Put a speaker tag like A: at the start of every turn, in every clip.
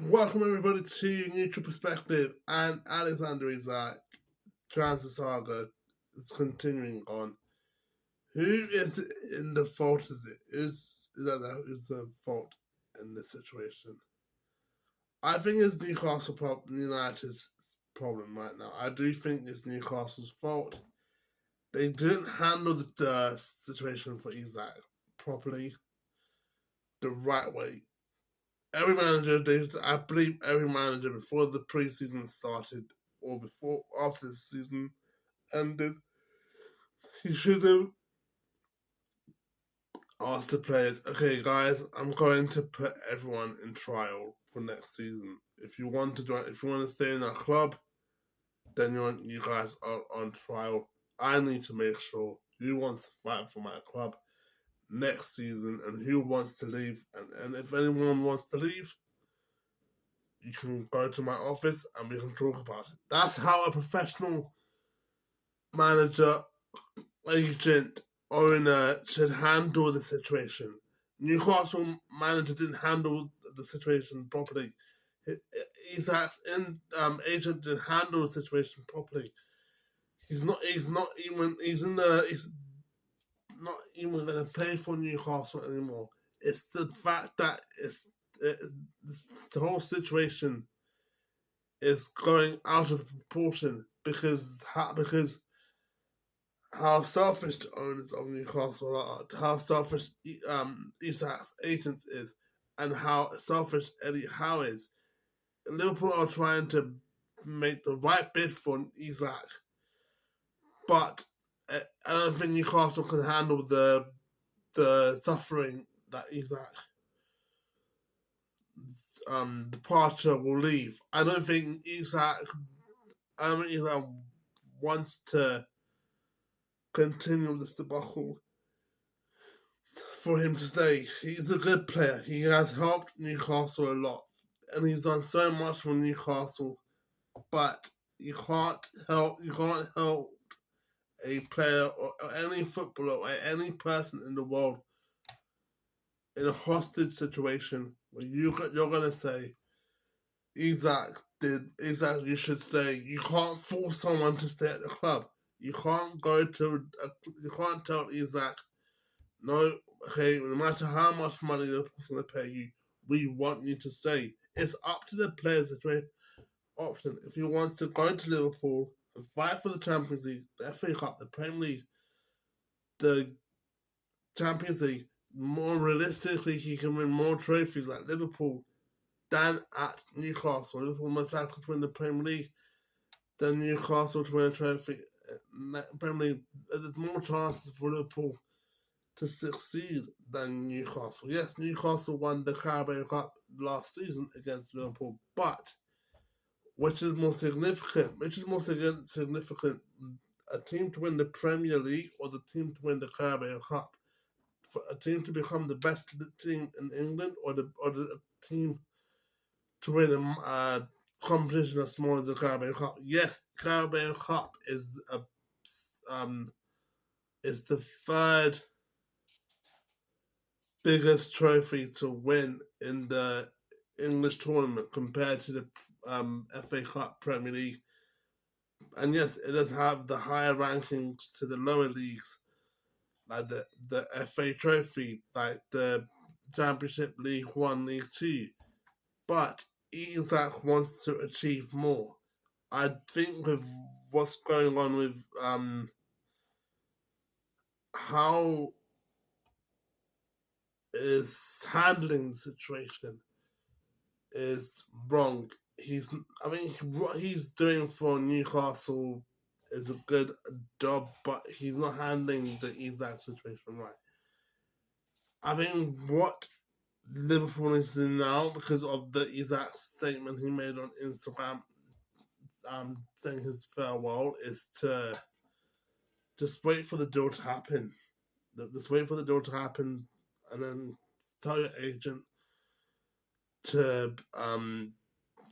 A: Welcome everybody to Neutral Perspective and Alexander Isak. Transfer saga is continuing on. Who is in the fault? Who's the fault in this situation? I think it's Newcastle United's problem right now. I do think it's Newcastle's fault. They didn't handle the situation for Isak properly, the right way. Every manager, I believe every manager before the preseason started or after the season ended, he should have asked the players, okay, guys, I'm going to put everyone in trial for next season. If you want to stay in our club, then you guys are on trial. I need to make sure who wants to fight for my club next season and who wants to leave. And if anyone wants to leave, you can go to my office and we can talk about it. That's how a professional manager, agent, owner should handle the situation. Newcastle manager didn't handle the situation properly. Isak's agent didn't handle the situation properly. He's not even going to play for Newcastle anymore. It's the fact that it's the whole situation is going out of proportion because how selfish the owners of Newcastle are, how selfish Isak's agent is, and how selfish Eddie Howe is. Liverpool are trying to make the right bid for Isak, but I don't think Newcastle can handle the suffering that Isak departure will leave. I don't think Isak wants to continue this debacle for him to stay. He's a good player. He has helped Newcastle a lot, and he's done so much for Newcastle. But you can't help a player or any footballer or any person in the world in a hostage situation where you're gonna say, Isak, you should stay. You can't force someone to stay at the club. You can't you can't tell Isak, no, okay, no matter how much money they're going to pay you, we want you to stay. It's up to the players to option. If he wants to go to Liverpool and fight for the Champions League, the FA Cup, the Premier League, the Champions League, more realistically, he can win more trophies at Liverpool than at Newcastle. Liverpool most likely to win the Premier League than Newcastle to win a trophy. Premier League, there's more chances for Liverpool to succeed than Newcastle. Yes, Newcastle won the Carabao Cup last season against Liverpool, but which is more significant? A team to win the Premier League or the team to win the Carabao Cup? For a team to become the best team in England or the team to win a competition as small as the Carabao Cup? Yes, Carabao Cup is the third biggest trophy to win in the English tournament compared to the FA Cup, Premier League. And yes, it does have the higher rankings to the lower leagues, like the FA Trophy, like the Championship, League 1, League 2. But Isak wants to achieve more. I think with what's going on with how is handling the situation is wrong. What he's doing for Newcastle is a good job, but he's not handling the Isak situation right. I think what Liverpool needs to do now, because of the Isak statement he made on Instagram, saying his farewell, is to just wait for the deal to happen. Just wait for the deal to happen, and then tell your agent to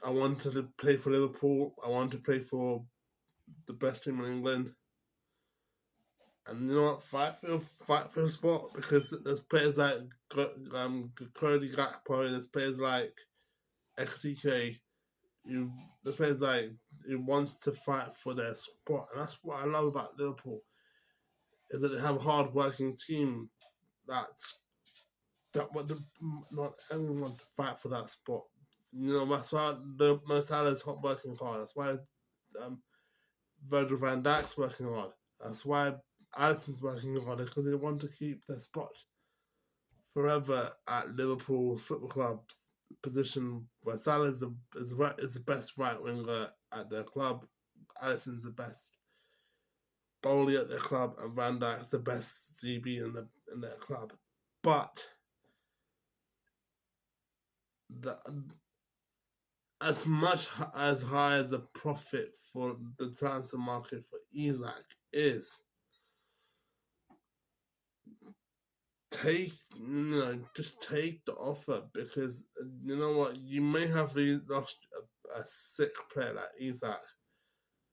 A: I want to play for Liverpool. I want to play for the best team in England. And you know what? Fight for a spot, because there's players like Cody Gakpo, there's players like XTK, who the players like who wants to fight for their spot, and that's what I love about Liverpool is that they have a hard working team that's that want to not anyone to fight for that spot. You know, that's why the Mo Salah's working hard. That's why um, Virgil van Dijk's working hard. That's why Alisson's working hard because they want to keep their spot forever at Liverpool Football Club's position where Salah is the best right winger at their club. Alisson's the best goalie at their club, and Van Dijk's the best CB in their club. But the, as much as high as the profit for the transfer market for Isak is, just take the offer because you know what, you may have lost a sick player like Isak,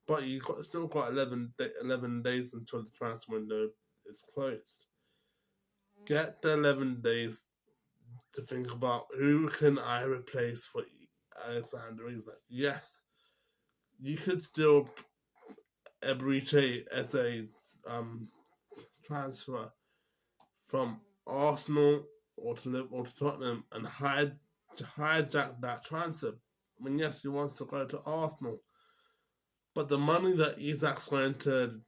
A: but still got 11 days until the transfer window is closed. Get the 11 days to think about who can I replace for Alexander Isak. Yes, you could still Ebrite Ese's transfer from Arsenal or to Tottenham and hijack that transfer. I mean, yes, he wants to go to Arsenal, but the money that Isak's going to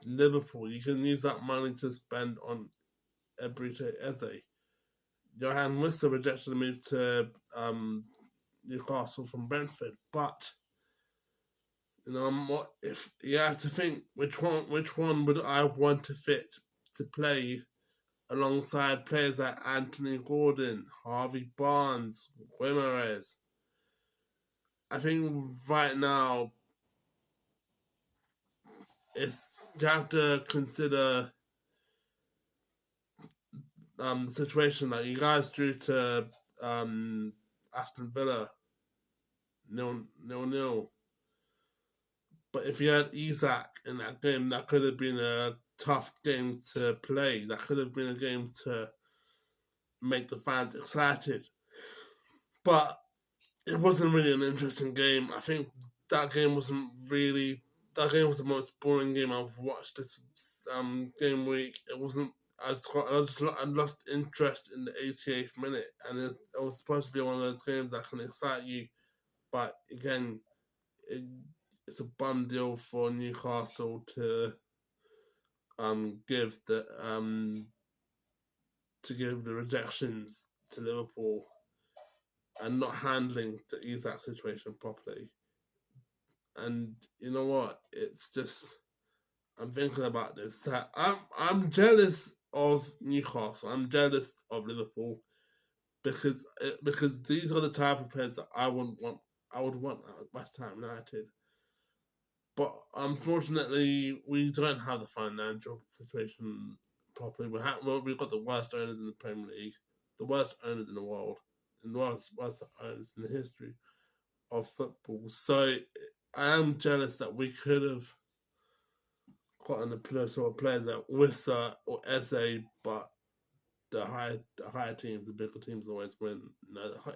A: Liverpool, you can use that money to spend on Ebrite Eze. Johan Wissa rejected the move to Newcastle from Brentford, but if you have to think which one would I want to fit to play alongside players like Anthony Gordon, Harvey Barnes, Guimaraes. I think right now you have to consider the situation that you guys drew to Aston Villa 0-0. But if you had Isak in that game, that could have been a tough game to play. That could have been a game to make the fans excited. But it wasn't really an interesting game. I think that game was the most boring game I've watched this game week. It wasn't. I lost interest in the 88th minute, and it was supposed to be one of those games that can excite you, but again, it, it's a bum deal for Newcastle to give the rejections to Liverpool and not handling the Isak situation properly. And you know what? It's just I'm thinking about this. That I'm jealous of Newcastle. I'm jealous of Liverpool because these are the type of players that I would want. I would want at West Ham United. But unfortunately, we don't have the financial situation properly. We've got the worst owners in the Premier League, the worst owners in the world, and the worst owners in the history of football. So I am jealous that we could have gotten the sort of players like Wissa or Eze, but the higher teams, the bigger teams always win.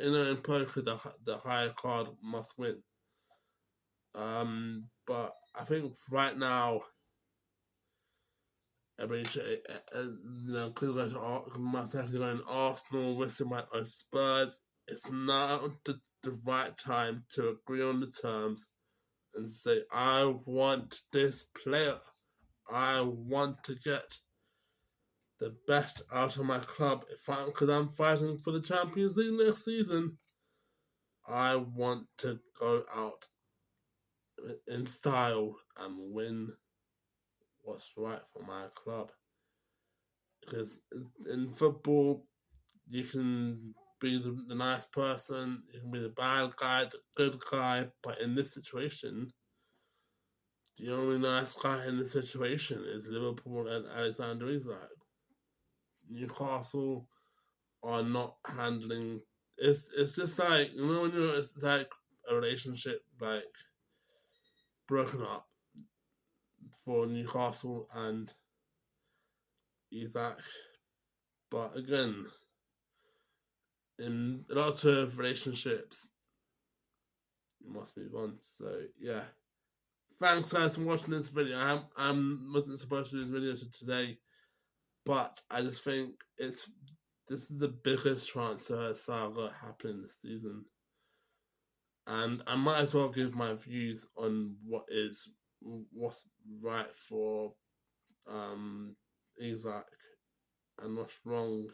A: In poker, the higher card must win. But I think right now, could might have to go in Arsenal, Wissa might go to Spurs. It's now the right time to agree on the terms and say, I want this player. I want to get the best out of my club. Because I'm fighting for the Champions League next season, I want to go out in style and win what's right for my club. Because in football, you can be the nice person, you can be the bad guy, the good guy, but in this situation, the only nice guy in this situation is Liverpool and Alexander Isak. Newcastle are not handling. It's just like when it's like a relationship like broken up for Newcastle and Isak. But again, in a lot of relationships, you must move on. So yeah. Thanks guys for watching this video. I wasn't supposed to do this video today, but I just think this is the biggest transfer saga happening this season, and I might as well give my views on what's right for Isak and what's wrong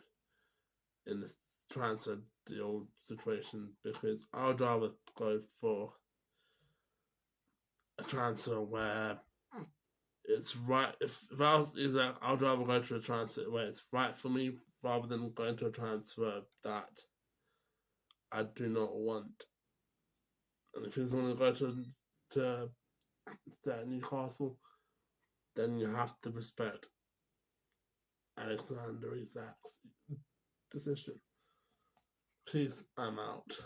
A: in this transfer deal situation, because I would rather go for a transfer where it's right. If I was Isak, I'd rather go to a transfer where it's right for me rather than going to a transfer that I do not want. And if he's going to go to Newcastle, then you have to respect Alexander Isak's decision. Peace. I'm out.